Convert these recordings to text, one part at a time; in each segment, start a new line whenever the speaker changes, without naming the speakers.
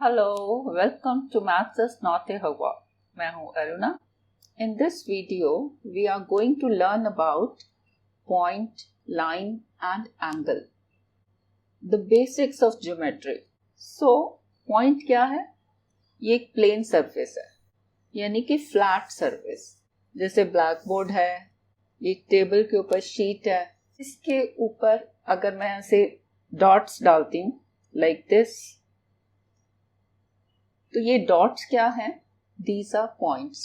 Hello, welcome to Maths is Not a Homework. मैं हूँ Aruna. In this video, we are going to learn about point, line and angle. The basics of geometry. So, point क्या है? ये एक plane surface है, यानी कि flat surface. जैसे ब्लैक बोर्ड है, ये टेबल के ऊपर शीट है. इसके ऊपर अगर मैं ऐसे डॉट्स डालती हूँ, like this, तो ये डॉट्स क्या हैं? These are points.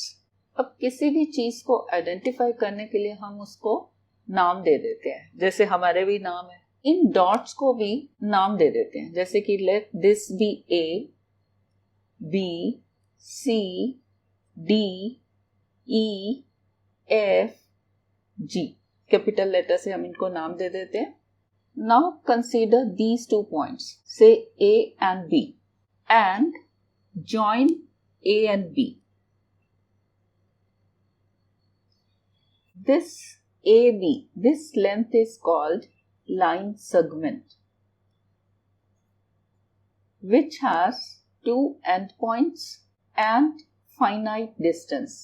अब किसी भी चीज को आइडेंटिफाई करने के लिए हम उसको नाम दे देते हैं, जैसे हमारे भी नाम है. इन डॉट्स को भी नाम दे देते हैं, जैसे कि let this be A, B, C, D, E, F, G. Capital letter से हम इनको नाम दे देते हैं. नाउ कंसीडर दीज 2 पॉइंट्स, से A and B, and join A and B. This AB, this length is called line segment, which has 2 endpoints and finite distance,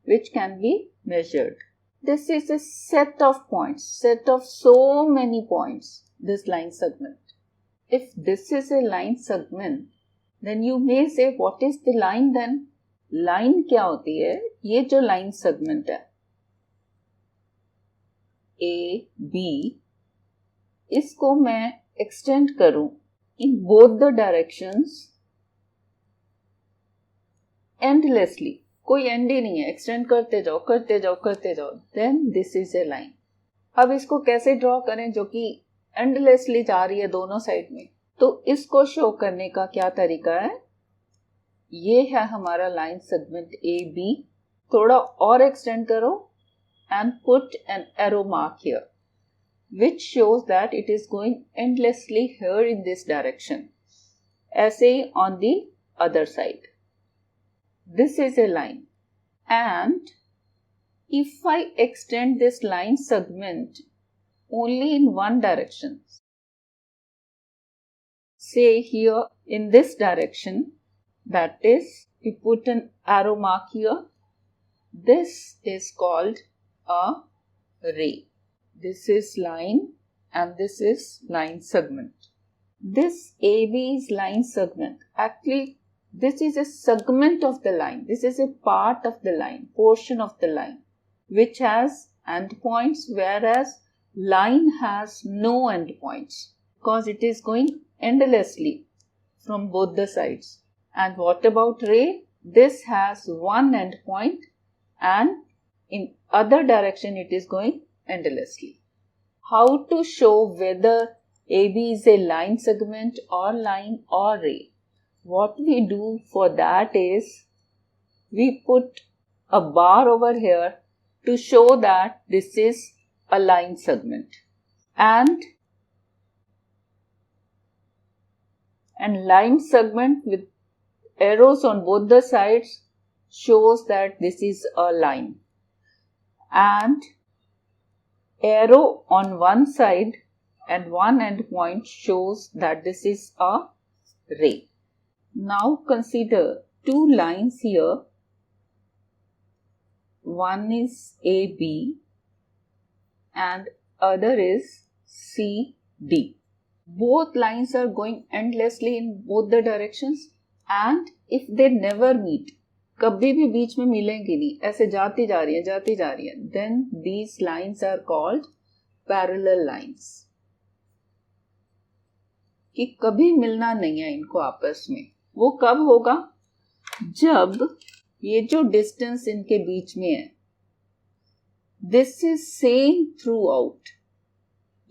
which can be measured. This is a set of points, set of so many points, this line segment. If this is a line segment, then you may say, what is the line then? Line क्या होती है? ये जो line segment है, A, B, इसको मैं extend करूं in both the directions endlessly. कोई end ही नहीं है, extend करते जाओ, करते जाओ, करते जाओ. Then this is a line. अब इसको कैसे draw करें जो कि endlessly जा रही है दोनों साइड में? तो इसको शो करने का क्या तरीका है? ये है हमारा लाइन सेगमेंट ए बी. थोड़ा और एक्सटेंड करो and put an arrow mark here, which shows that it is going endlessly here in this direction. ऐसे ही on the other side. This is a line, and if I extend this line segment only in one direction, say here in this direction, that is, we put an arrow mark here. This is called a ray. This is line and this is line segment. This AB is line segment. Actually, this is a segment of the line. This is a part of the line, portion of the line, which has endpoints, whereas line has no endpoints because it is going endlessly from both the sides. And what about ray? This has one endpoint and in other direction it is going endlessly. How to show whether AB is a line segment or line or ray? What we do for that is we put a bar over here to show that this is a line segment. And line segment with arrows on both the sides shows that this is a line, and arrow on one side and one end point shows that this is a ray. Now consider 2 lines here. One is AB and other is CD. Both lines are going endlessly in both the directions, and if they never meet, कभी भी बीच में मिलेंगी नहीं, ऐसे जाती जा रही है, then these lines are called parallel lines. कि कभी मिलना नहीं है इनको आपस में. वो कब होगा? जब ये जो डिस्टेंस इनके बीच में है, this is same throughout.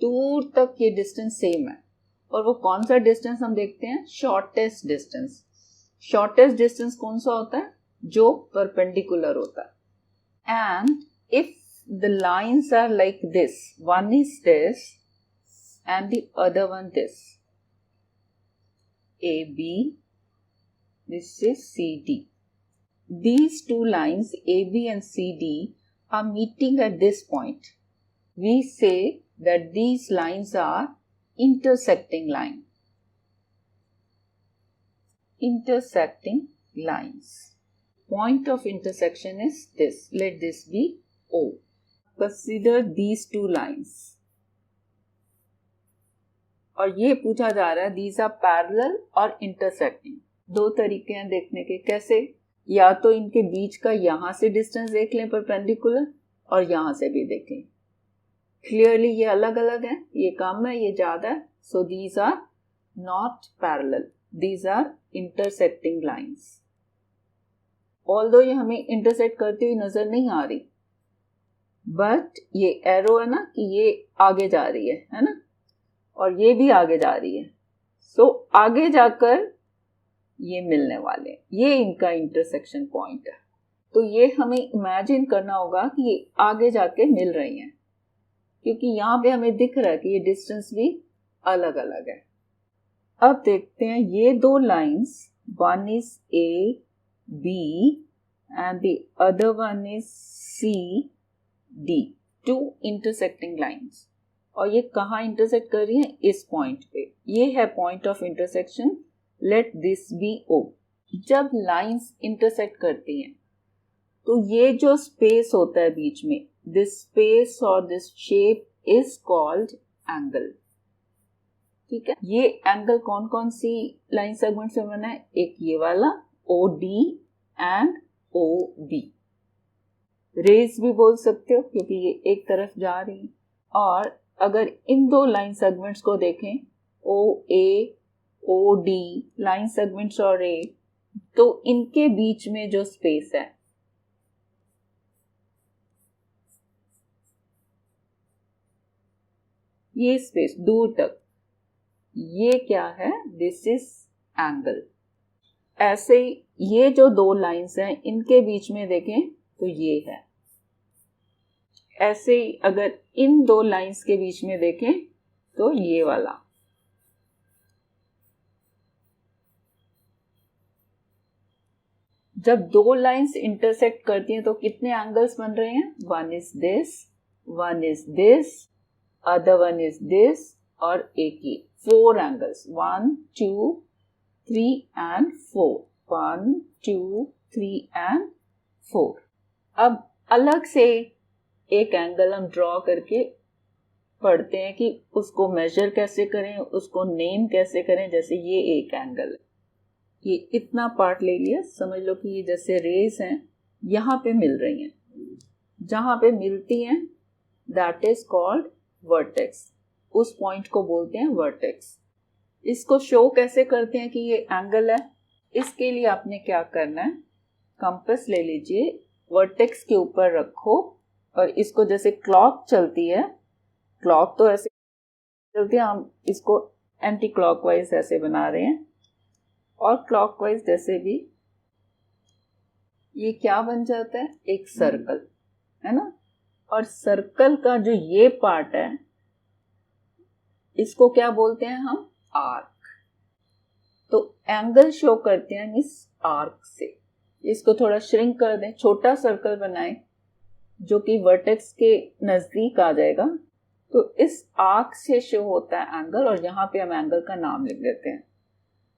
दूर तक ये डिस्टेंस सेम है. और वो कौन सा डिस्टेंस हम देखते हैं? Shortest distance. शॉर्टेस्ट डिस्टेंस कौन सा होता है? जो परपेंडिकुलर होता है. And if the lines are like this, one is this and the other one this, A B, this is C D. These 2 lines AB and CD are meeting at this point. We say that these lines are intersecting line. intersecting lines. Point of intersection is this. Let this be O. Consider these two lines. और ये पूछा जा रहा है these are parallel और intersecting. दो तरीके हैं देखने के. कैसे? या तो इनके बीच का यहां से डिस्टेंस देख लें परपेंडिकुलर और यहां से भी देखें. क्लियरली ये अलग अलग है, ये कम है, ये ज्यादा है. So these are not parallel, these are intersecting lines. Although ये हमें इंटरसेक्ट करती हुई नजर नहीं आ रही, बट ये एरो है ना कि ये आगे जा रही है ना, और ये भी आगे जा रही है. सो आगे जाकर ये मिलने वाले, ये इनका इंटरसेक्शन पॉइंट है. तो ये हमें इमेजिन करना होगा कि ये आगे जाके मिल रही हैं, क्योंकि यहाँ पे हमें दिख रहा है कि ये डिस्टेंस भी अलग अलग है. अब देखते हैं ये दो lines, one is A B and the other one is C D, two intersecting lines. और ये कहाँ इंटरसेक्ट कर रही है? इस पॉइंट पे. ये है point of intersection. Let this be O. जब लाइंस इंटरसेक्ट करती हैं तो ये जो स्पेस होता है बीच में, दिस स्पेस और this shape is called angle. ठीक है. ये एंगल कौन कौन सी लाइन सेगमेंट से बना है? एक ये वाला O D and O B. Rays भी बोल सकते हो क्योंकि ये एक तरफ जा रही है. और अगर इन दो लाइन सेगमेंट्स को देखें, ओ ए ओ डी लाइन सेगमेंट्स और ए, तो इनके बीच में जो स्पेस है, ये स्पेस दूर तक, ये क्या है? This is angle. ऐसे ही ये जो दो लाइंस हैं इनके बीच में देखें तो ये है. ऐसे ही अगर इन दो लाइंस के बीच में देखें तो ये वाला. जब दो लाइंस इंटरसेक्ट करती हैं तो कितने एंगल्स बन रहे हैं? One is this, one is this, other one is this, और एक ही. 4 एंगल्स, 1 2 3 and 4. 1 2 3 and 4. अब अलग से एक एंगल हम ड्रॉ करके पढ़ते हैं कि उसको मेजर कैसे करें, उसको नेम कैसे करें. जैसे ये एक एंगल है, ये इतना पार्ट ले लिया, समझ लो कि ये जैसे रेज हैं यहाँ पे मिल रही हैं. जहां पे मिलती हैं दैट इज कॉल्ड वर्टेक्स. उस पॉइंट को बोलते हैं वर्टेक्स. इसको शो कैसे करते हैं कि ये एंगल है? इसके लिए आपने क्या करना है, कंपास ले लीजिए, वर्टेक्स के ऊपर रखो और इसको जैसे क्लॉक चलती है, क्लॉक तो ऐसे चलती है, हम इसको एंटी क्लॉकवाइज ऐसे बना रहे हैं, और क्लॉकवाइज जैसे भी, ये क्या बन जाता है? एक सर्कल है ना. और सर्कल का जो ये पार्ट है इसको क्या बोलते हैं हम? आर्क. तो एंगल शो करते हैं इस आर्क से. इसको थोड़ा श्रिंक कर दें, छोटा सर्कल बनाएं जो कि वर्टेक्स के नजदीक आ जाएगा. तो इस आर्क से शो होता है एंगल, और यहाँ पे हम एंगल का नाम लिख देते हैं.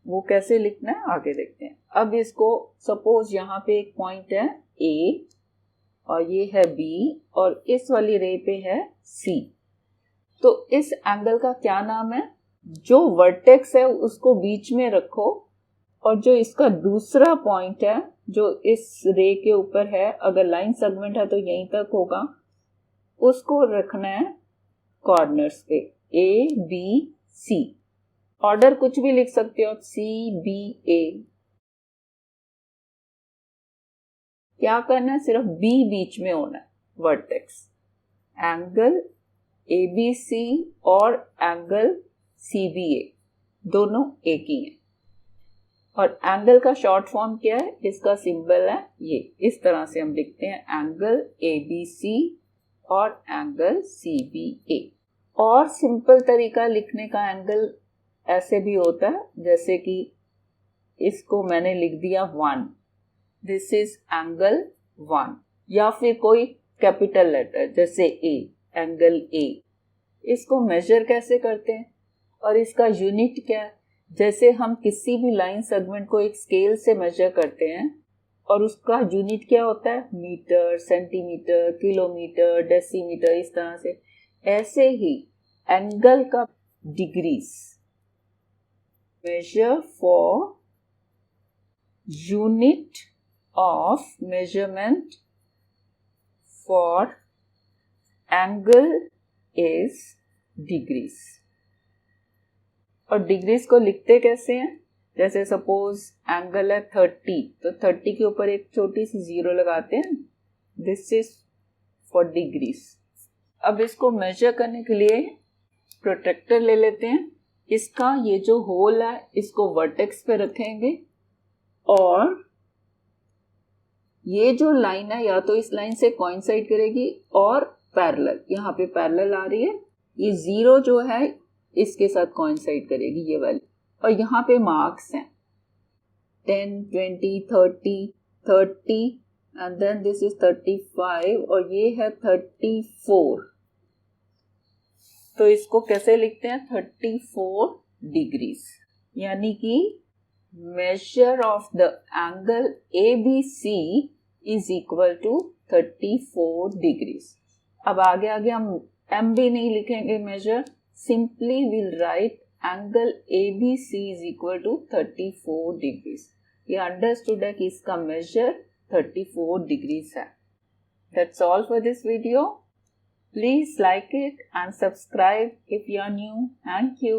वो कैसे लिखना है आगे देखते हैं. अब इसको सपोज यहाँ पे एक पॉइंट है ए और ये है बी और इस वाली रे पे है सी. तो इस एंगल का क्या नाम है? जो वर्टेक्स है उसको बीच में रखो, और जो इसका दूसरा पॉइंट है जो इस रे के ऊपर है, अगर लाइन सेगमेंट है तो यहीं तक होगा, उसको रखना है कॉर्नर्स पे, ए बी सी. ऑर्डर कुछ भी लिख सकते हो, सी बी ए. क्या करना है? सिर्फ बी बीच में होना है वर्टेक्स. एंगल ABC और एंगल CBA दोनों एक ही हैं. और एंगल का शॉर्ट फॉर्म क्या है? इसका सिंबल है ये. इस तरह से हम लिखते हैं एंगल ABC और एंगल CBA. और सिंपल तरीका लिखने का एंगल ऐसे भी होता है, जैसे कि इसको मैंने लिख दिया 1, दिस इज एंगल 1. या फिर कोई कैपिटल लेटर जैसे A, एंगल A. इसको मेजर कैसे करते हैं और इसका यूनिट क्या है? जैसे हम किसी भी लाइन सेगमेंट को एक स्केल से मेजर करते हैं और उसका यूनिट क्या होता है, मीटर, सेंटीमीटर, किलोमीटर, डेसीमीटर, इस तरह से, ऐसे ही एंगल का degrees, measure for unit of measurement for angle is degrees. और डिग्रीज को लिखते कैसे हैं, जैसे सपोज एंगल है 30, तो 30 के ऊपर एक छोटी सी जीरो लगाते हैं, दिस इज फॉर डिग्रीज. अब इसको मेजर करने के लिए प्रोट्रैक्टर ले लेते हैं. इसका ये जो होल है इसको वर्टेक्स पे रखेंगे और ये जो लाइन है या तो इस लाइन से कोइंसाइड करेगी और पैरेलल, यहाँ पे पैरेलल आ रही है, ये जीरो जो है इसके साथ कोइंसाइड करेगी ये वाली. और यहाँ पे मार्क्स हैं 10, 20, 30 एंड देन दिस इज 35 और ये है 34. तो इसको कैसे लिखते हैं, 34 डिग्रीज, यानी कि measure of the angle ABC is equal to 34 degrees. अब आगे हम M भी नहीं लिखेंगे measure, simply will write angle ABC is equal to 34 degrees. ये अंडरस्टूड है कि इसका मेजर 34 डिग्रीज है. That's all for this video. Please like it and subscribe if you are new. Thank you.